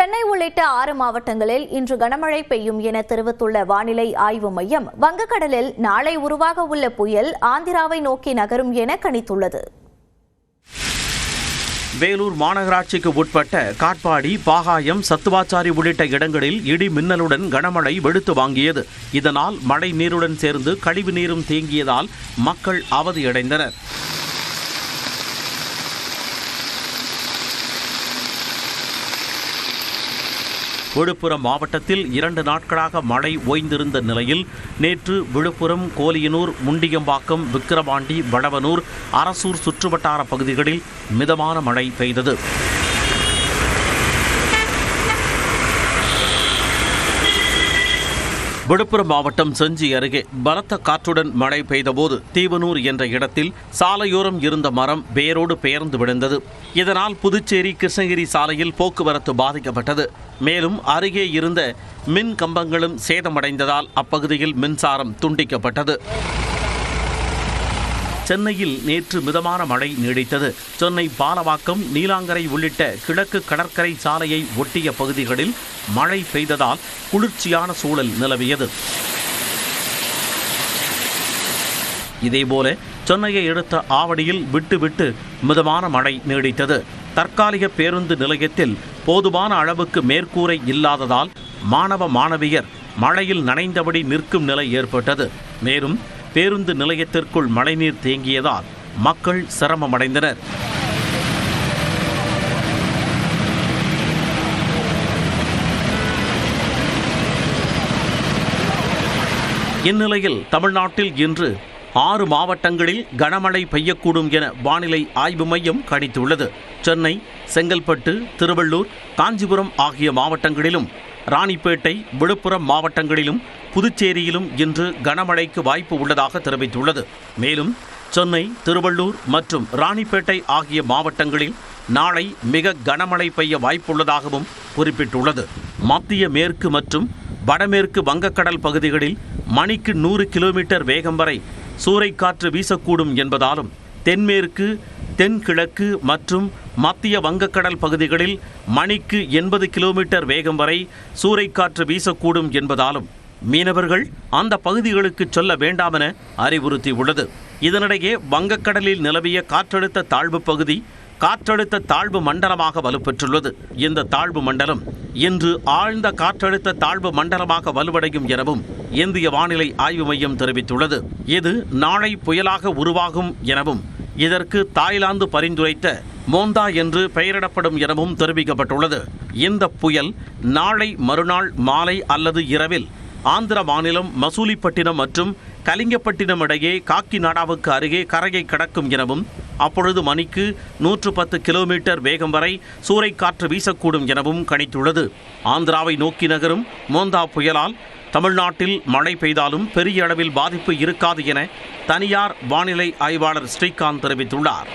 சென்னை உள்ளிட்ட 6 மாவட்டங்களில் இன்று கனமழை பெய்யும் என தெரிவித்துள்ள வானிலை ஆய்வு மையம், வங்கக்கடலில் நாளை உருவாக உள்ள புயல் ஆந்திராவை நோக்கி நகரும் என கணித்துள்ளது. வேலூர் மாநகராட்சிக்கு உட்பட்ட காட்பாடி, பாகாயம், சத்துவாச்சாரி உள்ளிட்ட இடங்களில் இடி மின்னலுடன் கனமழை வெளுத்து வாங்கியது. இதனால் மழை நீருடன் சேர்ந்து கழிவு நீரும் தேங்கியதால் மக்கள் அவதியடைந்தனர். விழுப்புரம் மாவட்டத்தில் 2 நாட்களாக மழை ஓய்ந்திருந்த நிலையில் நேற்று விழுப்புரம், கோலியனூர், முண்டியம்பாக்கம், விக்கிரவாண்டி, வடவனூர், அரசூர் சுற்றுவட்டார பகுதிகளில் மிதமான மழை பெய்தது. விழுப்புரம் மாவட்டம் செஞ்சி அருகே பலத்த காற்றுடன் மழை பெய்தபோது தீவனூர் என்ற இடத்தில் சாலையோரம் இருந்த மரம் வேரோடு பெயர்ந்து விழுந்தது. இதனால் புதுச்சேரி கிருஷ்ணகிரி சாலையில் போக்குவரத்து பாதிக்கப்பட்டது. மேலும் அருகே இருந்த மின் கம்பங்களும் சேதமடைந்ததால் அப்பகுதியில் மின்சாரம் துண்டிக்கப்பட்டது. சென்னையில் நேற்று மிதமான மழை நீடித்தது. சென்னை பாலவாக்கம், நீலாங்கரை உள்ளிட்ட கிழக்கு கடற்கரை சாலையை ஒட்டிய பகுதிகளில் மழை பெய்ததால் குளிர்ச்சியான சூழல் நிலவியது. இதேபோல சென்னையை அடுத்த ஆவடியில் விட்டு மிதமான மழை நீடித்தது. தற்காலிக பேருந்து நிலையத்தில் போதுமான அளவுக்கு மேற்கூரை இல்லாததால் மாணவ மாணவியர் மழையில் நனைந்தபடி நிற்கும் நிலை ஏற்பட்டது. மேலும் பேருந்து நிலையத்திற்குள் மழைநீர் தேங்கியதால் மக்கள் சிரமமடைந்தனர். இந்நிலையில் தமிழ்நாட்டில் இன்று 6 மாவட்டங்களில் கனமழை பெய்யக்கூடும் என வானிலை ஆய்வு மையம் கணித்துள்ளது. சென்னை, செங்கல்பட்டு, திருவள்ளூர், காஞ்சிபுரம் ஆகிய மாவட்டங்களிலும், ராணிப்பேட்டை, விழுப்புரம் மாவட்டங்களிலும், புதுச்சேரியிலும் இன்று கனமழைக்கு வாய்ப்பு உள்ளதாக தெரிவித்துள்ளது. மேலும் சென்னை, திருவள்ளூர் மற்றும் ராணிப்பேட்டை ஆகிய மாவட்டங்களில் நாளை மிக கனமழை பெய்ய வாய்ப்புள்ளதாகவும் குறிப்பிட்டுள்ளது. மத்திய மேற்கு மற்றும் வடமேற்கு வங்கக்கடல் பகுதிகளில் மணிக்கு 100 கிலோமீட்டர் வேகம் வரை சூறைக்காற்று வீசக்கூடும் என்பதாலும், தென்மேற்கு, தென்கிழக்கு மற்றும் மத்திய வங்கக்கடல் பகுதிகளில் மணிக்கு 80 கிலோமீட்டர் வேகம் வரை சூறைக்காற்று வீசக்கூடும் என்பதாலும் மீனவர்கள் அந்த பகுதிகளுக்கு செல்ல வேண்டாம் என அறிவுறுத்தியுள்ளது. இதனிடையே வங்கக்கடலில் நிலவிய காற்றழுத்த தாழ்வு பகுதி காற்றழுத்த தாழ்வு மண்டலமாக வலுப்பெற்றுள்ளது. இந்த தாழ்வு மண்டலம் இன்று ஆழ்ந்த காற்றழுத்த தாழ்வு மண்டலமாக வலுவடையும் எனவும் இந்திய வானிலை ஆய்வு மையம் தெரிவித்துள்ளது. இது நாளை புயலாக உருவாகும் எனவும், இதற்கு தாய்லாந்து பரிந்துரைத்த மோந்தா என்று பெயரிடப்படும் எனவும் தெரிவிக்கப்பட்டுள்ளது. இந்த புயல் நாளை மறுநாள் மாலை அல்லது இரவில் ஆந்திர மாநிலம் மசூலிப்பட்டினம் மற்றும் கலிங்கப்பட்டினம் இடையே காக்கிநாடாவுக்கு அருகே கரையை கடக்கும் எனவும், அப்பொழுது மணிக்கு 110 கிலோமீட்டர் வேகம் வரை சூறைக்காற்று வீசக்கூடும் எனவும் கணித்துள்ளது. ஆந்திராவை நோக்கி நகரும் மோந்தா புயலால் தமிழ்நாட்டில் மழை பெய்தாலும் பெரிய அளவில் பாதிப்பு இருக்காது என தனியார் வானிலை ஆய்வாளர் ஸ்ரீகாந்த் தெரிவித்துள்ளார்.